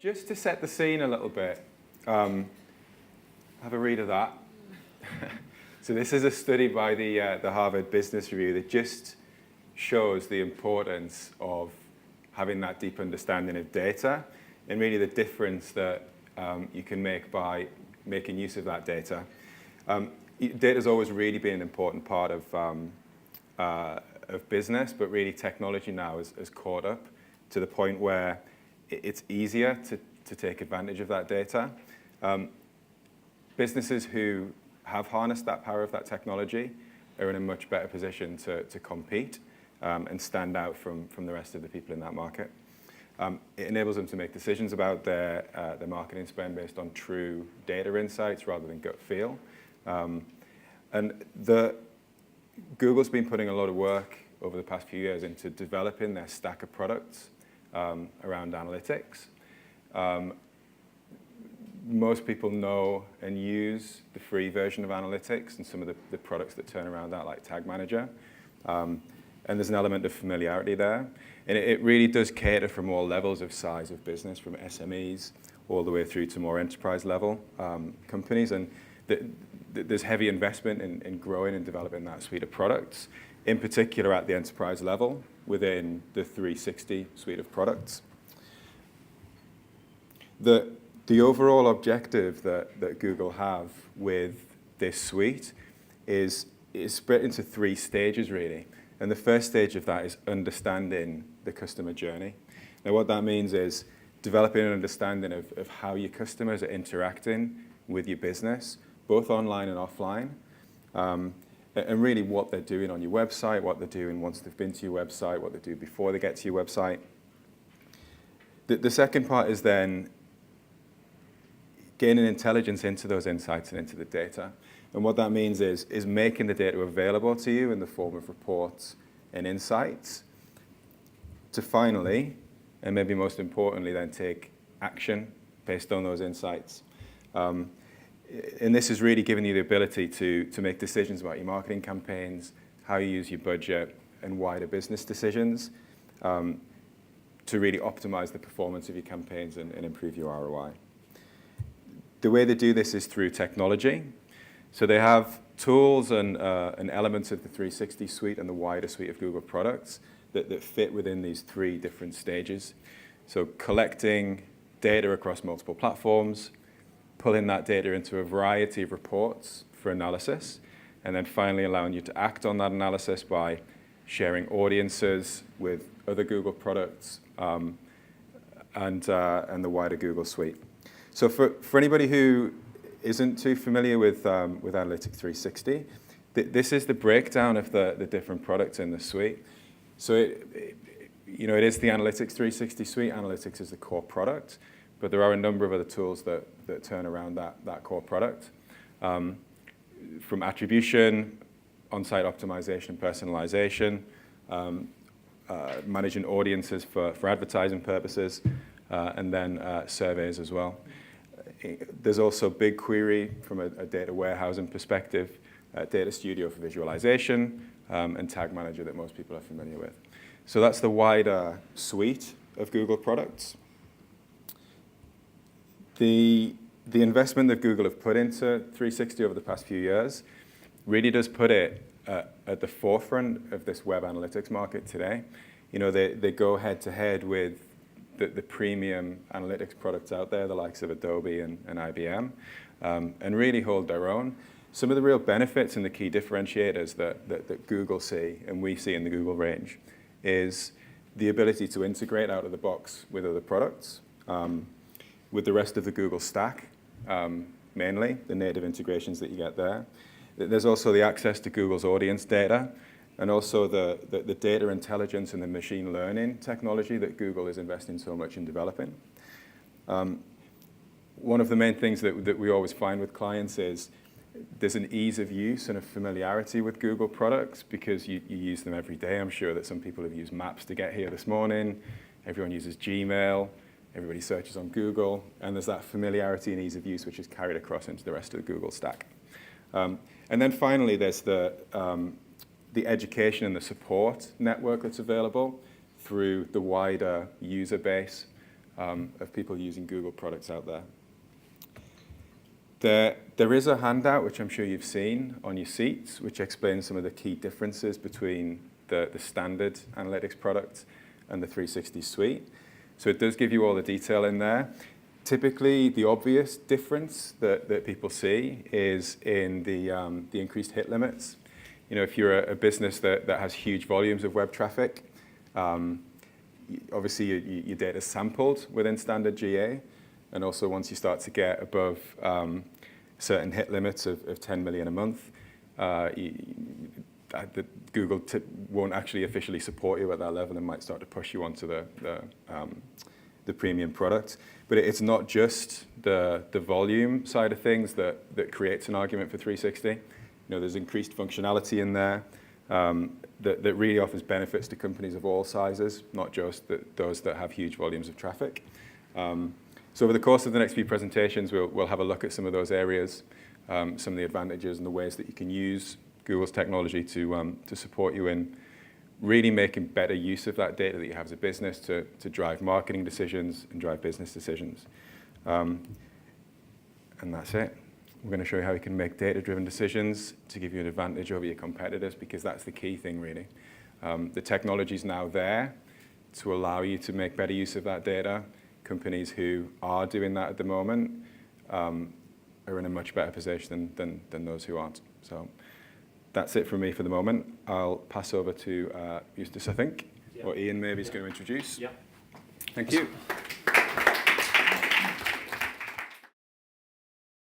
Just to set the scene a little bit, have a read of that. So this is a study by the Harvard Business Review that just shows the importance of having that deep understanding of data and really the difference that you can make by making use of that data. Data's always really been an important part of business, but really technology now has caught up to the point where it's easier to take advantage of that data. Businesses who have harnessed that power of that technology are in a much better position to compete and stand out from the rest of the people in that market. It enables them to make decisions about their marketing spend based on true data insights rather than gut feel. And Google's been putting a lot of work over the past few years into developing their stack of products around analytics. Most people know and use the free version of analytics and some of the products that turn around that, like Tag Manager. And there's an element of familiarity there. And it really does cater for more levels of size of business, from SMEs all the way through to more enterprise level companies. And there's heavy investment in growing and developing that suite of products, in particular at the enterprise level within the 360 suite of products. The overall objective that Google have with this suite is split into 3 stages, really. And the first stage of that is understanding the customer journey. Now, what that means is developing an understanding of how your customers are interacting with your business, both online and offline, and really what they're doing on your website, what they're doing once they've been to your website, what they do before they get to your website. The second part is then gaining intelligence into those insights and into the data. And what that means is making the data available to you in the form of reports and insights to finally, and maybe most importantly, then take action based on those insights. And this is really giving you the ability to make decisions about your marketing campaigns, how you use your budget, and wider business decisions to really optimize the performance of your campaigns and improve your ROI. The way they do this is through technology. So they have tools and elements of the 360 suite and the wider suite of Google products that fit within these 3 different stages. So collecting data across multiple platforms, pulling that data into a variety of reports for analysis, and then finally allowing you to act on that analysis by sharing audiences with other Google products and the wider Google suite. So for anybody who isn't too familiar with Analytics 360, this is the breakdown of the different products in the suite. So it is the Analytics 360 suite. Analytics is the core product, but there are a number of other tools that turn around that core product. From attribution, on-site optimization, personalization, managing audiences for advertising purposes, and then surveys as well. There's also BigQuery from a data warehousing perspective, Data Studio for visualization, and Tag Manager that most people are familiar with. So that's the wider suite of Google products. The investment that Google have put into 360 over the past few years really does put it at the forefront of this web analytics market today. They go head to head with the premium analytics products out there, the likes of Adobe and IBM, and really hold their own. Some of the real benefits and the key differentiators that Google see and we see in the Google range is the ability to integrate out of the box with other products, with the rest of the Google stack, mainly the native integrations that you get there. There's also the access to Google's audience data, and also the data intelligence and the machine learning technology that Google is investing so much in developing. One of the main things that we always find with clients is there's an ease of use and a familiarity with Google products because you use them every day. I'm sure that some people have used Maps to get here this morning. Everyone uses Gmail. Everybody searches on Google. And there's that familiarity and ease of use which is carried across into the rest of the Google stack. And then finally, there's the education and the support network that's available through the wider user base of people using Google products out there. There is a handout, which I'm sure you've seen on your seats, which explains some of the key differences between the standard analytics product and the 360 suite. So it does give you all the detail in there. Typically, the obvious difference that people see is in the increased hit limits. If you're a business that has huge volumes of web traffic, obviously your data is sampled within standard GA, and also once you start to get above certain hit limits of 10 million a month, Google won't actually officially support you at that level and might start to push you onto the premium product. But it's not just the volume side of things that creates an argument for 360. There's increased functionality in there that really offers benefits to companies of all sizes, not just those that have huge volumes of traffic. So over the course of the next few presentations, we'll have a look at some of those areas, some of the advantages and the ways that you can use Google's technology to support you in really making better use of that data that you have as a business to drive marketing decisions and drive business decisions. And that's it. We're going to show you how you can make data-driven decisions to give you an advantage over your competitors, because that's the key thing, really. The technology is now there to allow you to make better use of that data. Companies who are doing that at the moment are in a much better position than those who aren't. So that's it from me for the moment. I'll pass over to Eustace, I think, or Ian maybe is going to introduce. Yeah. Thank you.